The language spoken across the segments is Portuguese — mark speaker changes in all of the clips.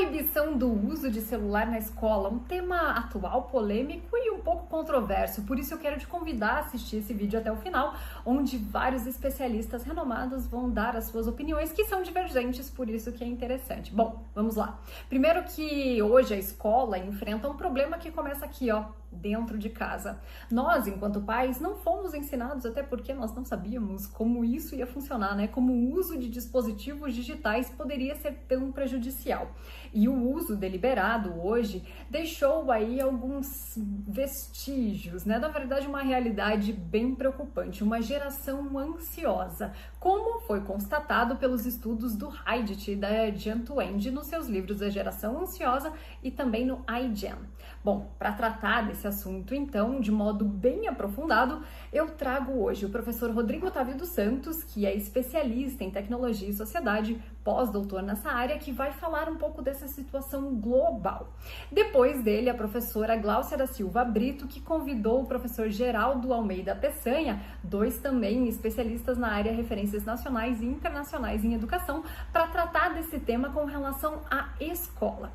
Speaker 1: Proibição do uso de celular na escola, um tema atual, polêmico e um pouco controverso. Por isso eu quero te convidar a assistir esse vídeo até o final, onde vários especialistas renomados vão dar as suas opiniões, que são divergentes, por isso que é interessante. Bom, vamos lá. Primeiro que hoje a escola enfrenta um problema que começa aqui, ó, dentro de casa. Nós, enquanto pais, não fomos ensinados, até porque nós não sabíamos como isso ia funcionar, né? Como o uso de dispositivos digitais poderia ser tão prejudicial. E o uso deliberado hoje deixou aí alguns vestígios, né? Na verdade, uma realidade bem preocupante, uma geração ansiosa, como foi constatado pelos estudos do Haidt e da Jen Twenge nos seus livros A Geração Ansiosa e também no iGen. Bom, para tratar desse assunto, então, de modo bem aprofundado, eu trago hoje o professor Rodrigo Otávio dos Santos, que é especialista em tecnologia e sociedade, pós-doutor nessa área, que vai falar um pouco dessa situação global. Depois dele, a professora Gláucia da Silva Brito, que convidou o professor Geraldo Almeida Peçanha, dois também especialistas na área referências nacionais e internacionais em educação, para tratar desse tema com relação à escola.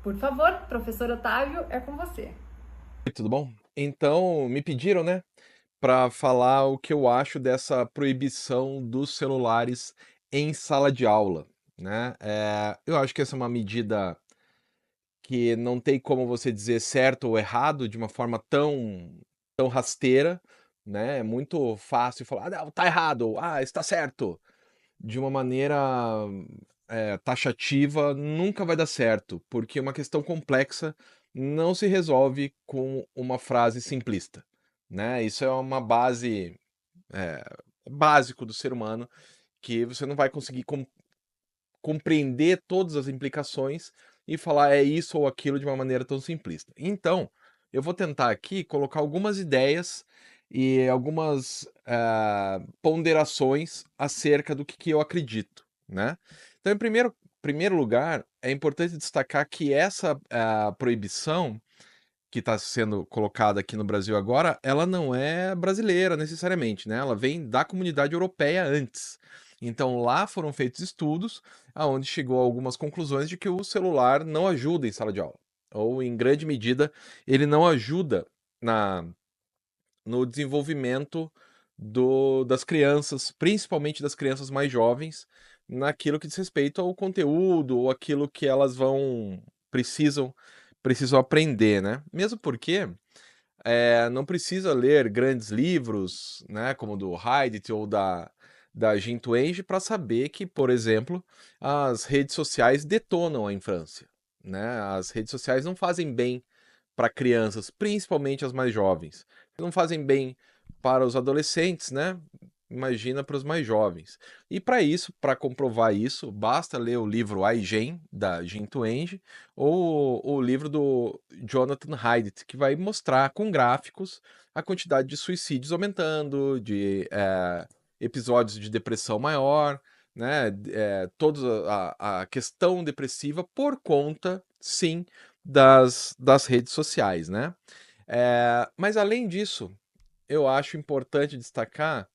Speaker 1: Por favor, professor Otávio, é com você.
Speaker 2: Oi, tudo bom? Então, me pediram, né, para falar o que eu acho dessa proibição dos celulares em sala de aula, né? Eu acho que essa é uma medida que não tem como você dizer certo ou errado de uma forma tão rasteira, né? É muito fácil falar, ah, não, tá errado, ou, ah, está certo. De uma maneira taxativa, nunca vai dar certo, porque uma questão complexa não se resolve com uma frase simplista, né? Isso é uma base básico do ser humano, que você não vai conseguir compreender todas as implicações e falar é isso ou aquilo de uma maneira tão simplista. Então, eu vou tentar aqui colocar algumas ideias e algumas ponderações acerca do que eu acredito, né? Então, em primeiro lugar, é importante destacar que essa proibição que está sendo colocada aqui no Brasil agora, ela não é brasileira necessariamente, né? Ela vem da comunidade europeia antes. Então lá foram feitos estudos aonde chegou a algumas conclusões de que o celular não ajuda em sala de aula, ou em grande medida ele não ajuda na no desenvolvimento das crianças, principalmente das crianças mais jovens, naquilo que diz respeito ao conteúdo ou aquilo que elas precisam precisam aprender, né? Mesmo porque não precisa ler grandes livros, né, como do Haidt ou da Jean Twenge para saber que, por exemplo, as redes sociais detonam a infância, né? As redes sociais não fazem bem para crianças, principalmente as mais jovens. Não fazem bem para os adolescentes, né? Imagina para os mais jovens. E para isso, para comprovar isso, basta ler o livro iGen, da Jean Twenge, ou o livro do Jonathan Haidt, que vai mostrar com gráficos a quantidade de suicídios aumentando, de episódios de depressão maior, né? Toda a questão depressiva por conta, sim, das redes sociais, né? Mas além disso, eu acho importante destacar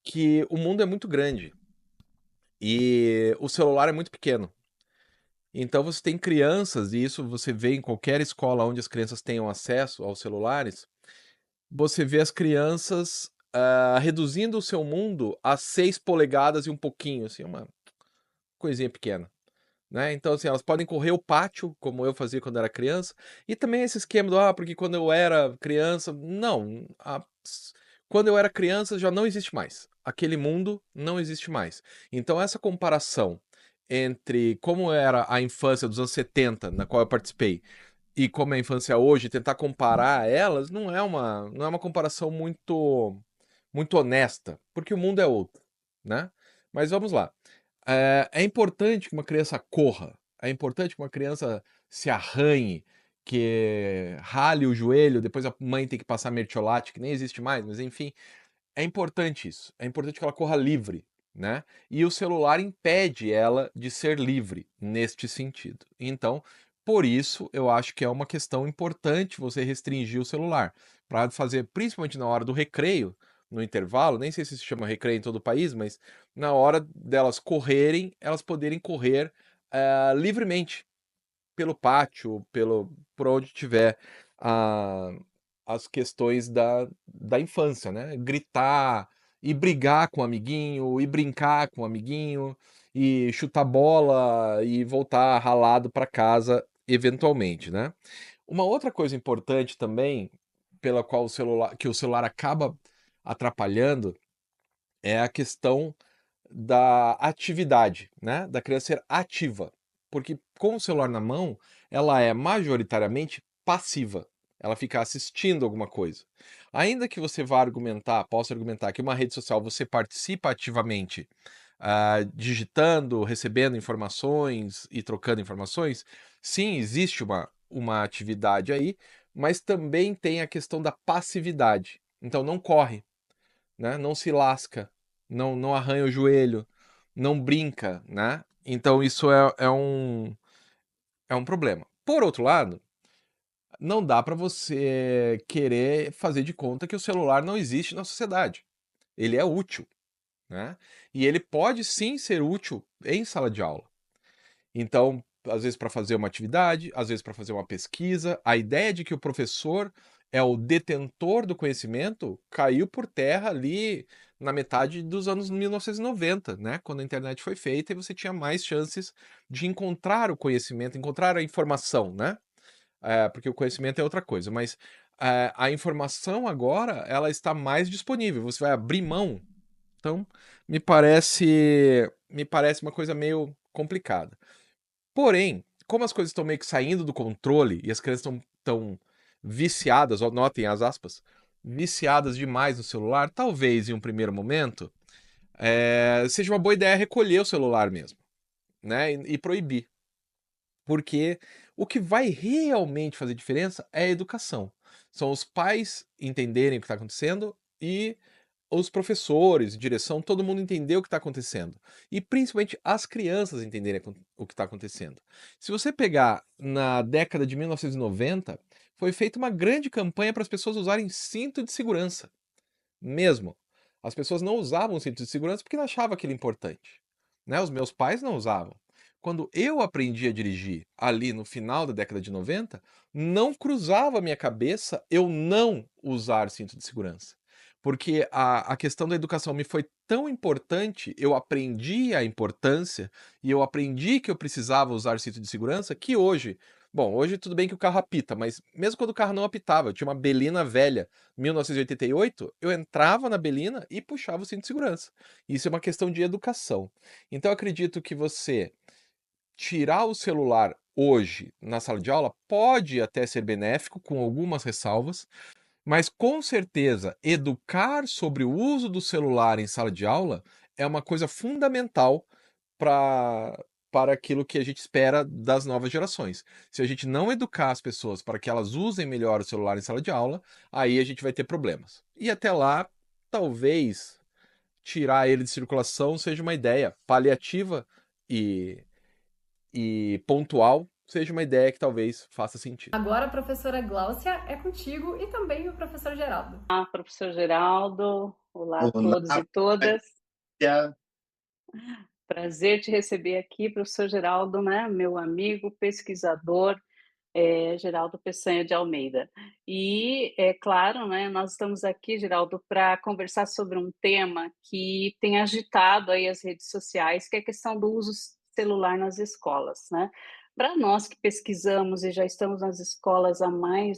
Speaker 2: que o mundo é muito grande e o celular é muito pequeno. Então você tem crianças, e isso você vê em qualquer escola onde as crianças tenham acesso aos celulares, você vê as crianças reduzindo o seu mundo a 6 polegadas e um pouquinho, assim, uma coisinha pequena. Né? Então, assim, elas podem correr o pátio, como eu fazia quando era criança, e também esse esquema do, porque quando eu era criança, não, quando eu era criança já não existe mais, aquele mundo não existe mais. Então, essa comparação entre como era a infância dos anos 70, na qual eu participei, e como é a infância hoje, tentar comparar elas, não é uma comparação muito honesta, porque o mundo é outro, né? Mas vamos lá. É importante que uma criança corra, é importante que uma criança se arranhe, que rale o joelho, depois a mãe tem que passar mertiolate, que nem existe mais, mas enfim, é importante isso. É importante que ela corra livre, né? E o celular impede ela de ser livre neste sentido. Então, por isso, eu acho que é uma questão importante você restringir o celular, para fazer, principalmente na hora do recreio, no intervalo, nem sei se se chama recreio em todo o país, mas na hora delas correrem, elas poderem correr livremente, pelo pátio, por onde tiver a, as questões da infância, né? Gritar, e brigar com o amiguinho, e brincar com o amiguinho, e chutar bola, e voltar ralado para casa eventualmente, né? Uma outra coisa importante também, pela qual o celular acaba atrapalhando, é a questão da atividade, né? Da criança ser ativa. Porque com o celular na mão, ela é majoritariamente passiva. Ela fica assistindo alguma coisa. Ainda que você vá argumentar, possa argumentar que uma rede social você participa ativamente, digitando, recebendo informações e trocando informações, sim, existe uma atividade aí, mas também tem a questão da passividade. Então não corre, né? Não se lasca, não arranha o joelho, não brinca, né? Então isso é um problema. Por outro lado, não dá para você querer fazer de conta que o celular não existe na sociedade. Ele é útil, né? E ele pode sim ser útil em sala de aula. Então, às vezes para fazer uma atividade, às vezes para fazer uma pesquisa, a ideia de que o professor é o detentor do conhecimento caiu por terra ali na metade dos anos 1990, né? Quando a internet foi feita e você tinha mais chances de encontrar o conhecimento, encontrar a informação, né? Porque o conhecimento é outra coisa, mas a informação agora ela está mais disponível. Você vai abrir mão. Então, me parece uma coisa meio complicada. Porém, como as coisas estão meio que saindo do controle e as crianças estão viciadas, ó, notem as aspas, viciadas demais no celular, talvez em um primeiro momento seja uma boa ideia recolher o celular mesmo, né? E proibir. Porque o que vai realmente fazer diferença é a educação. São os pais entenderem o que está acontecendo e os professores, direção, todo mundo entender o que está acontecendo. E principalmente as crianças entenderem o que está acontecendo. Se você pegar na década de 1990, foi feita uma grande campanha para as pessoas usarem cinto de segurança. Mesmo. As pessoas não usavam cinto de segurança porque não achavam aquilo importante. Né? Os meus pais não usavam. Quando eu aprendi a dirigir ali no final da década de 90, não cruzava a minha cabeça eu não usar cinto de segurança. Porque a questão da educação me foi tão importante, eu aprendi a importância e eu aprendi que eu precisava usar cinto de segurança, que hoje, bom, hoje tudo bem que o carro apita, mas mesmo quando o carro não apitava, eu tinha uma Belina velha, 1988, eu entrava na Belina e puxava o cinto de segurança. Isso é uma questão de educação. Então eu acredito que você tirar o celular hoje na sala de aula pode até ser benéfico, com algumas ressalvas, mas com certeza educar sobre o uso do celular em sala de aula é uma coisa fundamental para aquilo que a gente espera das novas gerações. Se a gente não educar as pessoas para que elas usem melhor o celular em sala de aula, aí a gente vai ter problemas. E até lá, talvez tirar ele de circulação seja uma ideia paliativa e pontual, seja uma ideia que talvez faça sentido.
Speaker 1: Agora a professora Gláucia é contigo e também o professor Geraldo.
Speaker 3: Olá, professor Geraldo. Olá a
Speaker 4: Olá,
Speaker 3: todos e todas.
Speaker 4: Patrícia.
Speaker 3: Prazer te receber aqui, professor Geraldo, né? Meu amigo, pesquisador, Geraldo Peçanha de Almeida. E, é claro, né, nós estamos aqui, Geraldo, para conversar sobre um tema que tem agitado aí as redes sociais, que é a questão do uso celular nas escolas, né? Para nós que pesquisamos e já estamos nas escolas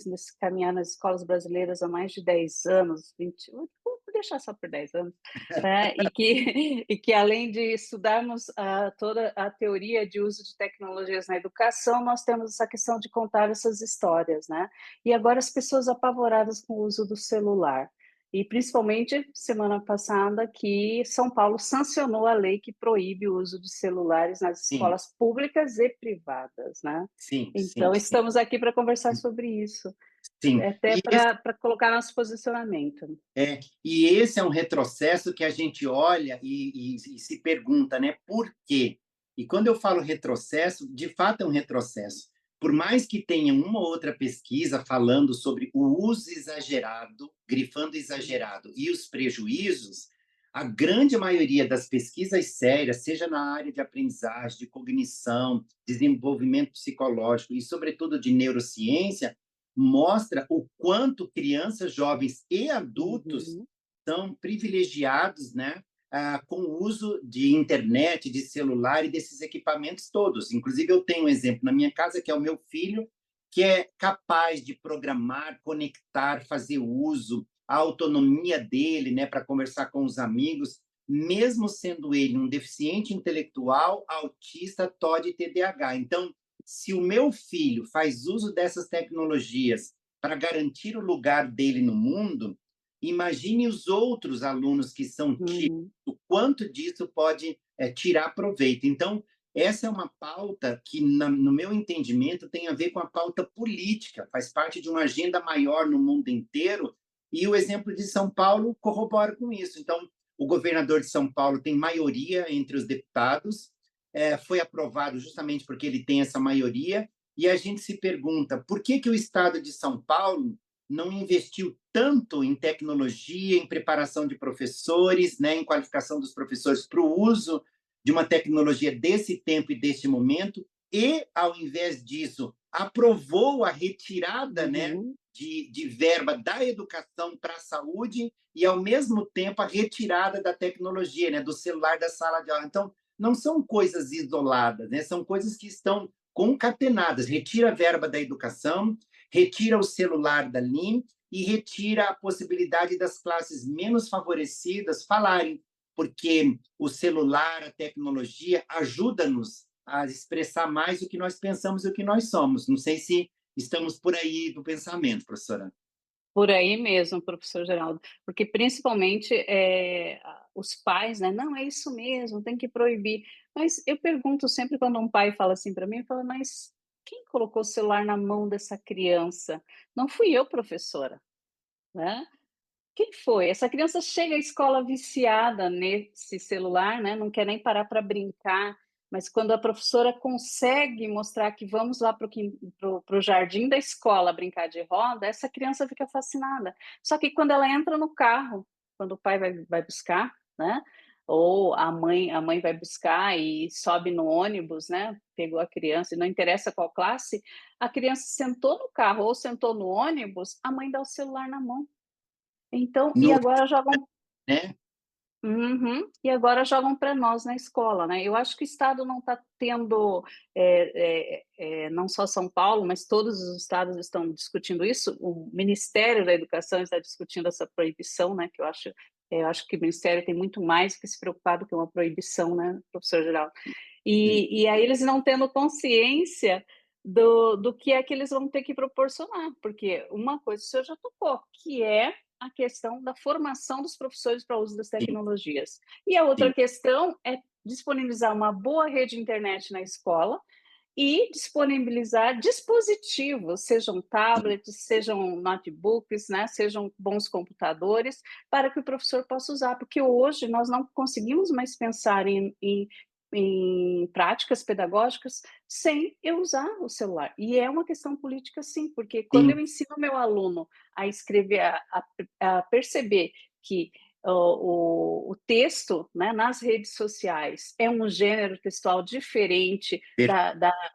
Speaker 3: nesse caminhar nas escolas brasileiras há mais de 10 anos, 20, vou deixar só por 10 anos, né? E que além de estudarmos toda a teoria de uso de tecnologias na educação, nós temos essa questão de contar essas histórias, né? E agora as pessoas apavoradas com o uso do celular. E principalmente semana passada que São Paulo sancionou a lei que proíbe o uso de celulares nas
Speaker 4: Sim,
Speaker 3: escolas públicas e privadas, né?
Speaker 4: sim,
Speaker 3: Então
Speaker 4: sim,
Speaker 3: estamos aqui para conversar sobre isso,
Speaker 4: sim.
Speaker 3: até
Speaker 4: E esse,
Speaker 3: para colocar nosso posicionamento.
Speaker 4: e esse é um retrocesso que a gente olha e se pergunta, né? Por quê? E quando eu falo retrocesso, de fato é um retrocesso. Por mais que tenha uma ou outra pesquisa falando sobre o uso exagerado, grifando exagerado, e os prejuízos, a grande maioria das pesquisas sérias, seja na área de aprendizagem, de cognição, desenvolvimento psicológico e, sobretudo, de neurociência, mostra o quanto crianças, jovens e adultos
Speaker 3: Uhum.
Speaker 4: são privilegiados, né, com o uso de internet, de celular e desses equipamentos todos. Inclusive, eu tenho um exemplo na minha casa, que é o meu filho, que é capaz de programar, conectar, fazer uso, a autonomia dele, né, para conversar com os amigos, mesmo sendo ele um deficiente intelectual, autista, TOD e TDAH. Então, se o meu filho faz uso dessas tecnologias para garantir o lugar dele no mundo, imagine os outros alunos que são típicos,
Speaker 3: Uhum.
Speaker 4: o quanto disso pode tirar proveito. Então, essa é uma pauta que, no meu entendimento, tem a ver com a pauta política, faz parte de uma agenda maior no mundo inteiro, e o exemplo de São Paulo corrobora com isso. Então, o governador de São Paulo tem maioria entre os deputados, foi aprovado justamente porque ele tem essa maioria, e a gente se pergunta por que o estado de São Paulo não investiu tanto em tecnologia, em preparação de professores, né, em qualificação dos professores para o uso de uma tecnologia desse tempo e deste momento, e, ao invés disso, aprovou a retirada, né,
Speaker 3: Uhum.
Speaker 4: de verba da educação para a saúde e, ao mesmo tempo, a retirada da tecnologia, né, do celular da sala de aula. Então, não são coisas isoladas, né, são coisas que estão concatenadas. Retira a verba da educação, retira o celular da LIM e retira a possibilidade das classes menos favorecidas falarem, porque o celular, a tecnologia, ajuda-nos a expressar mais o que nós pensamos e o que nós somos. Não sei se estamos por aí do pensamento, professora.
Speaker 3: Por aí mesmo, professor Geraldo, porque principalmente os pais, né? Não, é isso mesmo, tem que proibir. Mas eu pergunto sempre quando um pai fala assim para mim, fala, mas quem colocou o celular na mão dessa criança? Não fui eu, professora, né? Quem foi? Essa criança chega à escola viciada nesse celular, né? Não quer nem parar para brincar, mas quando a professora consegue mostrar que vamos lá para o jardim da escola brincar de roda, essa criança fica fascinada. Só que quando ela entra no carro, quando o pai vai buscar, né? Ou a mãe vai buscar e sobe no ônibus, né? Pegou a criança e não interessa qual classe, a criança sentou no carro ou sentou no ônibus, a mãe dá o celular na mão. Então, e
Speaker 4: No,
Speaker 3: agora jogam.
Speaker 4: né?
Speaker 3: Uhum. E agora jogam para nós na escola, né? Eu acho que o Estado não está tendo, não só São Paulo, mas todos os estados estão discutindo isso. O Ministério da Educação está discutindo essa proibição, né? Que eu acho que o Ministério tem muito mais que se preocupar do que uma proibição, né, professor Geraldo? E aí eles não tendo consciência do que é que eles vão ter que proporcionar, porque uma coisa o senhor já tocou, que é a questão da formação dos professores para o uso das
Speaker 4: Sim,
Speaker 3: tecnologias. E a outra
Speaker 4: sim.
Speaker 3: questão é disponibilizar uma boa rede de internet na escola e disponibilizar dispositivos, sejam tablets, sejam notebooks, né, sejam bons computadores, para que o professor possa usar, porque hoje nós não conseguimos mais pensar em práticas pedagógicas sem eu usar o celular. E é uma questão política, sim, porque quando eu
Speaker 4: Sim.
Speaker 3: ensino meu aluno a escrever, a perceber que o texto, né, nas redes sociais é um gênero textual diferente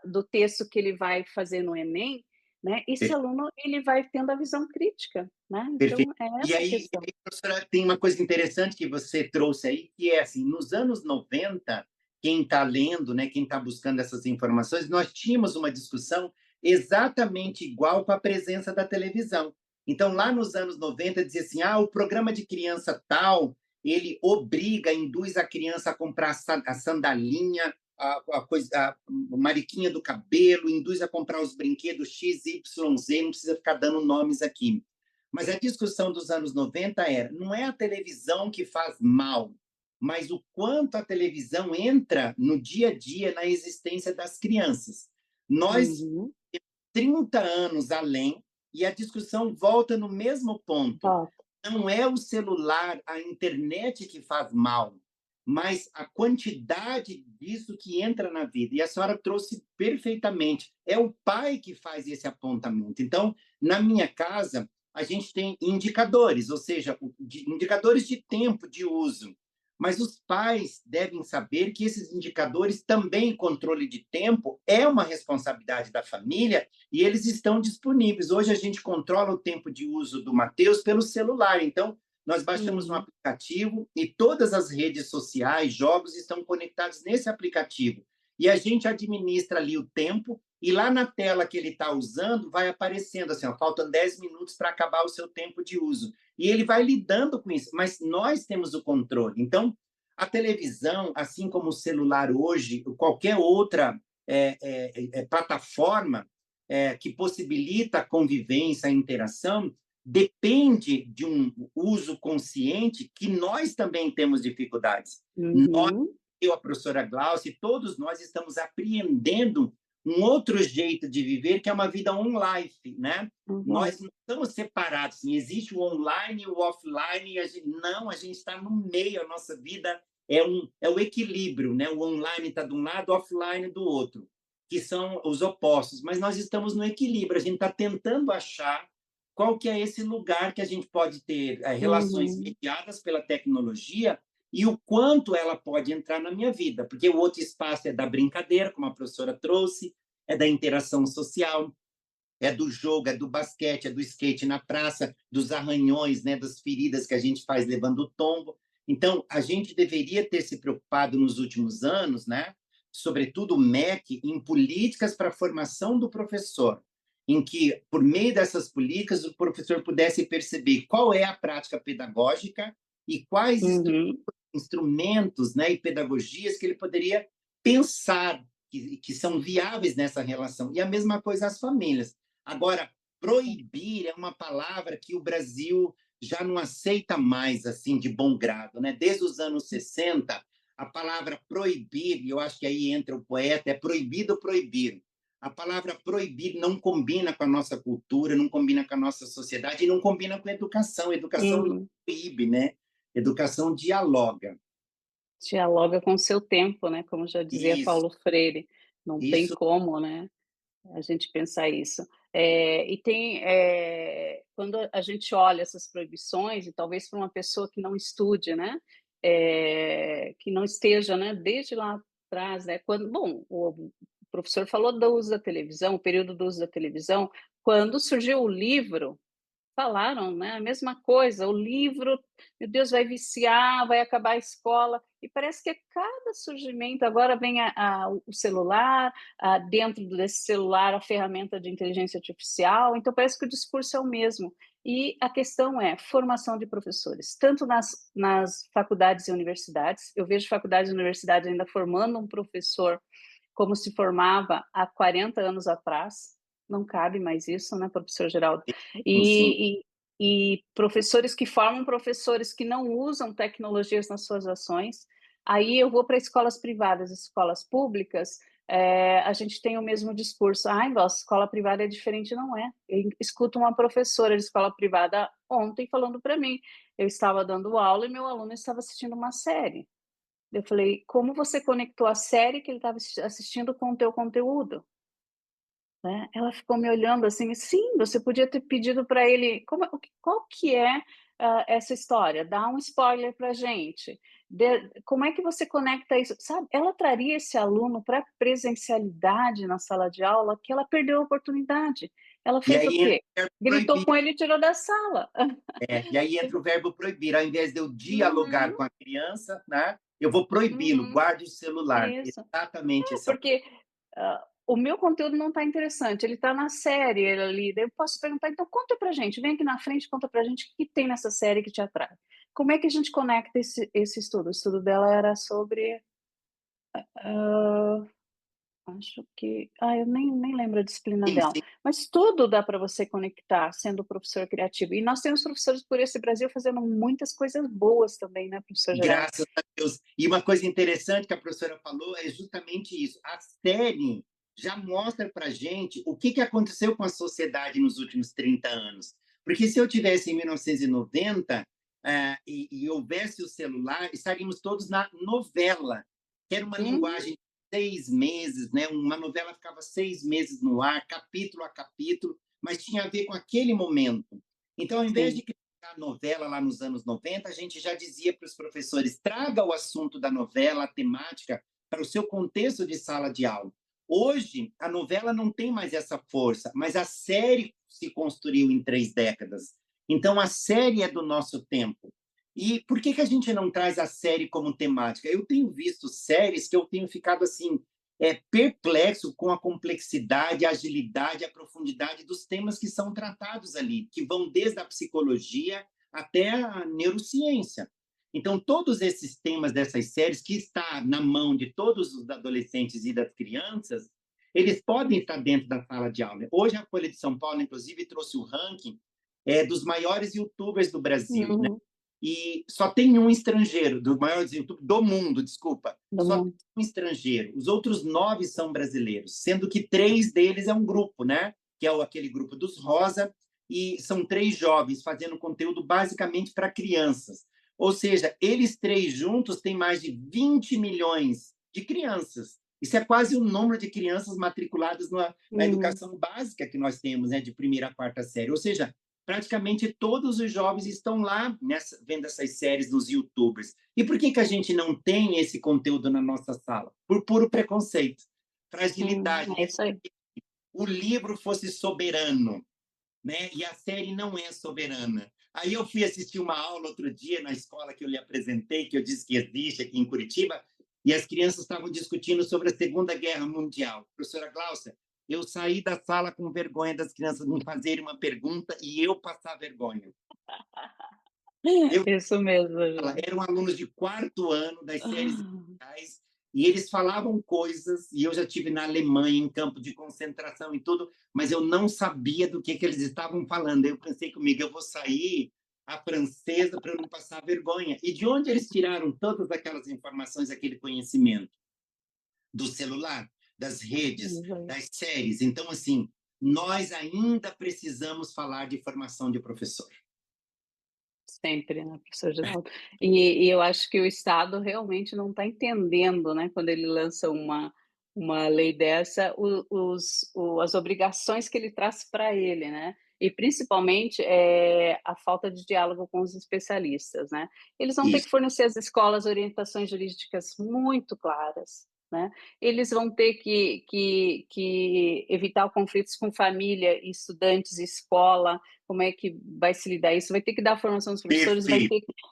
Speaker 3: do texto que ele vai fazer no Enem, né, esse
Speaker 4: Perfeito.
Speaker 3: aluno ele vai tendo a visão crítica, né? Então
Speaker 4: Perfeito.
Speaker 3: é
Speaker 4: E
Speaker 3: essa a
Speaker 4: aí,
Speaker 3: questão.
Speaker 4: professora, tem uma coisa interessante que você trouxe aí, que é assim, nos anos 90, quem está lendo, né, quem está buscando essas informações, nós tínhamos uma discussão exatamente igual com a presença da televisão. Então, lá nos anos 90, dizia assim, o programa de criança tal, ele obriga, induz a criança a comprar a sandalinha, a mariquinha do cabelo, induz a comprar os brinquedos X, Y, Z, não precisa ficar dando nomes aqui. Mas a discussão dos anos 90 era, não é a televisão que faz mal, mas o quanto a televisão entra no dia a dia, na existência das crianças. Nós,
Speaker 3: Uhum.
Speaker 4: 30 anos além, e a discussão volta no mesmo ponto.
Speaker 3: Ó,
Speaker 4: Não é o celular, a internet que faz mal, mas a quantidade disso que entra na vida. E a senhora trouxe perfeitamente. É o pai que faz esse apontamento. Então, na minha casa, a gente tem indicadores, ou seja, indicadores de tempo de uso. mas os pais devem saber que esses indicadores também, controle de tempo, é uma responsabilidade da família e eles estão disponíveis. Hoje a gente controla o tempo de uso do Mateus pelo celular, então nós baixamos um aplicativo e todas as redes sociais, jogos estão conectados nesse aplicativo. E a gente administra ali o tempo e lá na tela que ele está usando vai aparecendo assim, ó, faltam 10 minutos para acabar o seu tempo de uso. E ele vai lidando com isso, mas nós temos o controle. Então, a televisão, assim como o celular hoje, qualquer outra plataforma que possibilita a convivência, a interação, depende de um uso consciente que nós também temos dificuldades. Nós, eu, a professora Glaucia, todos nós estamos apreendendo um outro jeito de viver, que é uma vida on-life, né? Nós não estamos separados, assim, existe o online e o offline, e a gente está no meio, a nossa vida é o equilíbrio, né? O online está de um lado, o offline do outro, que são os opostos, mas nós estamos no equilíbrio, a gente está tentando achar qual que é esse lugar que a gente pode ter relações mediadas pela tecnologia e o quanto ela pode entrar na minha vida, porque o outro espaço é da brincadeira, como a professora trouxe, é da interação social, é do jogo, é do basquete, é do skate na praça, dos arranhões, né, das feridas que a gente faz levando o tombo. Então, a gente deveria ter se preocupado nos últimos anos, né, sobretudo o MEC, em políticas para a formação do professor, em que, por meio dessas políticas, o professor pudesse perceber qual é a prática pedagógica e quais instrumentos, né, e pedagogias que ele poderia pensar que são viáveis nessa relação. E a mesma coisa as famílias. Agora, proibir é uma palavra que o Brasil já não aceita mais assim de bom grado, né? Desde os anos 60, a palavra proibir, e eu acho que aí entra o poeta, é proibido proibir. A palavra proibir não combina com a nossa cultura, não combina com a nossa sociedade e não combina com a educação. Educação não proíbe, né? Educação dialoga.
Speaker 3: Dialoga com o seu tempo, né? Como já dizia
Speaker 4: Isso.
Speaker 3: Paulo Freire, não tem
Speaker 4: Isso.
Speaker 3: como, né? A gente pensar isso. E tem, quando a gente olha essas proibições, e talvez para uma pessoa que não estude, né? Que não esteja, né? Desde lá atrás, né? Bom, o professor falou do uso da televisão, o período do uso da televisão, quando surgiu o livro, falaram, né, a mesma coisa, o livro, meu Deus, vai viciar, vai acabar a escola, e parece que a cada surgimento, agora vem o celular, dentro desse celular a ferramenta de inteligência artificial, então parece que o discurso é o mesmo. E a questão é formação de professores, tanto nas faculdades e universidades, eu vejo faculdades e universidades ainda formando um professor como se formava há 40 anos atrás, não cabe mais isso, né, professor Geraldo? E professores que formam professores que não usam tecnologias nas suas ações. Aí eu vou para escolas privadas, escolas públicas, a gente tem o mesmo discurso. Ai, nossa, escola privada é diferente, não é? Eu escuto uma professora de escola privada ontem falando para mim, eu estava dando aula e meu aluno estava assistindo uma série. Eu falei, como você conectou a série que ele estava assistindo com o teu conteúdo? Né? Ela ficou me olhando assim, sim, você podia ter pedido para ele, qual que é essa história? Dá um spoiler para a gente. Como é que você conecta isso? Sabe, ela traria esse aluno para presencialidade na sala de aula, que ela perdeu a oportunidade. Ela fez o quê? Gritou com ele e tirou da sala.
Speaker 4: E aí entra o verbo proibir. Ao invés de eu dialogar com a criança, né, eu vou proibi-lo, guarde o celular.
Speaker 3: Isso.
Speaker 4: Exatamente isso.
Speaker 3: Porque o meu conteúdo não está interessante, ele está na série ali, daí eu posso perguntar, então conta pra gente, vem aqui na frente, conta pra gente o que tem nessa série que te atrai. Como é que a gente conecta esse estudo? O estudo dela era sobre... acho que... eu nem lembro a disciplina dela.
Speaker 4: Sim.
Speaker 3: Mas tudo dá para você conectar sendo professor criativo. E nós temos professores por esse Brasil fazendo muitas coisas boas também, né, professor Geraldo?
Speaker 4: Graças a Deus. E uma coisa interessante que a professora falou é justamente isso. A série já mostra para a gente o que aconteceu com a sociedade nos últimos 30 anos. Porque se eu tivesse em 1990 e houvesse o celular, estaríamos todos na novela, que era uma linguagem de 6 meses, né? Uma novela ficava 6 meses no ar, capítulo a capítulo, mas tinha a ver com aquele momento. Então, ao invés de criar a novela lá nos anos 90, a gente já dizia para os professores, traga o assunto da novela, a temática, para o seu contexto de sala de aula. Hoje, a novela não tem mais essa força, mas a série se construiu em 3 décadas. Então, a série é do nosso tempo. E por que a gente não traz a série como temática? Eu tenho visto séries que eu tenho ficado assim, perplexo com a complexidade, a agilidade, a profundidade dos temas que são tratados ali, que vão desde a psicologia até a neurociência. Então, todos esses temas dessas séries, que está na mão de todos os adolescentes e das crianças, eles podem estar dentro da sala de aula. Hoje, a Folha de São Paulo, inclusive, trouxe o ranking dos maiores youtubers do Brasil, né? E só tem um estrangeiro, dos maiores youtubers do mundo, desculpa. Só tem um estrangeiro. Os outros 9 são brasileiros, sendo que 3 deles é um grupo, né? Que é aquele grupo dos Rosa, e são 3 jovens fazendo conteúdo basicamente para crianças. Ou seja, eles 3 juntos têm mais de 20 milhões de crianças. Isso é quase o número de crianças matriculadas na educação básica que nós temos, né? De 1ª a 4ª série. Ou seja, praticamente todos os jovens estão lá vendo essas séries dos youtubers. E por que a gente não tem esse conteúdo na nossa sala? Por puro preconceito, fragilidade.
Speaker 3: É isso aí.
Speaker 4: O livro fosse soberano, né? E a série não é soberana. Aí eu fui assistir uma aula outro dia na escola que eu lhe apresentei, que eu disse que existe aqui em Curitiba, e as crianças estavam discutindo sobre a Segunda Guerra Mundial. Professora Gláucia, eu saí da sala com vergonha das crianças me fazerem uma pergunta e eu passar vergonha.
Speaker 3: Isso mesmo.
Speaker 4: Eram alunos de 4º ano das séries iniciais e eles falavam coisas, e eu já estive na Alemanha, em campo de concentração e tudo, mas eu não sabia do que eles estavam falando. Eu pensei comigo, eu vou sair a francesa para eu não passar vergonha. E de onde eles tiraram todas aquelas informações, aquele conhecimento? Do celular, das redes, das séries. Então, assim, nós ainda precisamos falar de formação de professor.
Speaker 3: Sempre, né, professor Geraldo? E eu acho que o Estado realmente não está entendendo, né, quando ele lança uma lei dessa, as obrigações que ele traz para ele, né? E principalmente a falta de diálogo com os especialistas, né? Eles vão ter que fornecer às escolas orientações jurídicas muito claras, né? Eles vão ter que evitar conflitos com família, estudantes, escola. Como é que vai se lidar isso? Vai ter que dar formação aos professores,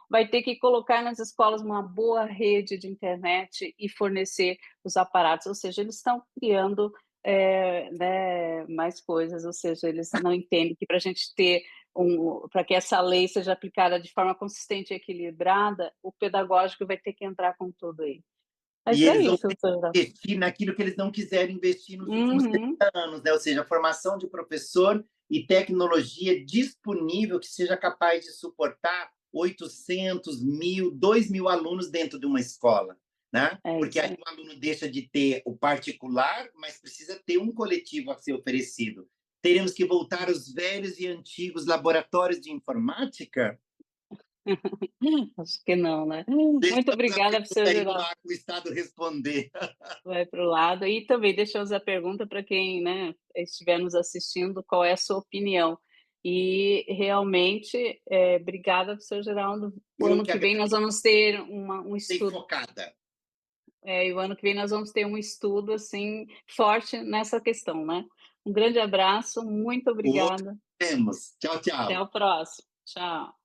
Speaker 3: vai ter que colocar nas escolas uma boa rede de internet e fornecer os aparatos. Ou seja, eles estão criando né, mais coisas. Ou seja, eles não entendem que para a gente ter para que essa lei seja aplicada de forma consistente e equilibrada, o pedagógico vai ter que entrar com tudo aí.
Speaker 4: E eles vão investir naquilo que eles não quiserem investir nos últimos 30 anos, né? Ou seja, a formação de professor e tecnologia disponível que seja capaz de suportar 800, 1.000, 2.000 alunos dentro de uma escola, né? Porque aí o aluno deixa de ter o particular, mas precisa ter um coletivo a ser oferecido. Teremos que voltar aos velhos e antigos laboratórios de informática?
Speaker 3: Acho que não, né? Muito obrigada, professor Geraldo.
Speaker 4: O Estado responder.
Speaker 3: Vai para o lado. E também deixamos a pergunta para quem, né, estiver nos assistindo, qual é a sua opinião. E realmente, obrigada, professor Geraldo. O ano que vem nós vamos ter um estudo.
Speaker 4: Focada.
Speaker 3: E o ano que vem nós vamos ter um estudo assim, forte nessa questão, né? Um grande abraço, muito obrigada.
Speaker 4: Temos. Tchau, tchau.
Speaker 3: Até o próximo. Tchau.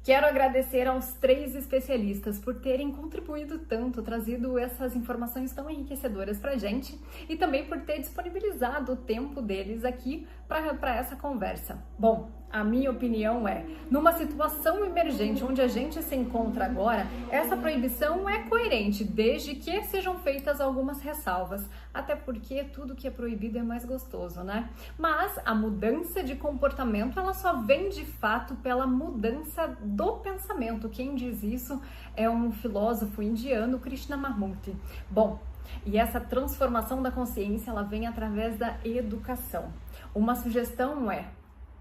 Speaker 1: Quero agradecer aos 3 especialistas por terem contribuído tanto, trazido essas informações tão enriquecedoras para a gente e também por ter disponibilizado o tempo deles aqui para essa conversa. Bom, a minha opinião é, numa situação emergente onde a gente se encontra agora, essa proibição é coerente, desde que sejam feitas algumas ressalvas, até porque tudo que é proibido é mais gostoso, né? Mas a mudança de comportamento, ela só vem de fato pela mudança do pensamento. Quem diz isso é um filósofo indiano, Krishnamurti. Bom, e essa transformação da consciência, ela vem através da educação. Uma sugestão é: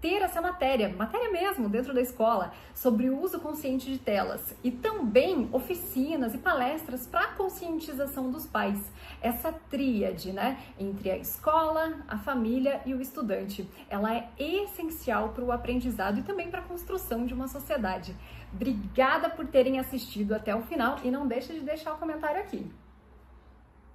Speaker 1: ter essa matéria mesmo, dentro da escola, sobre o uso consciente de telas e também oficinas e palestras para a conscientização dos pais. Essa tríade, né, entre a escola, a família e o estudante, ela é essencial para o aprendizado e também para a construção de uma sociedade. Obrigada por terem assistido até o final e não deixe de deixar o comentário aqui.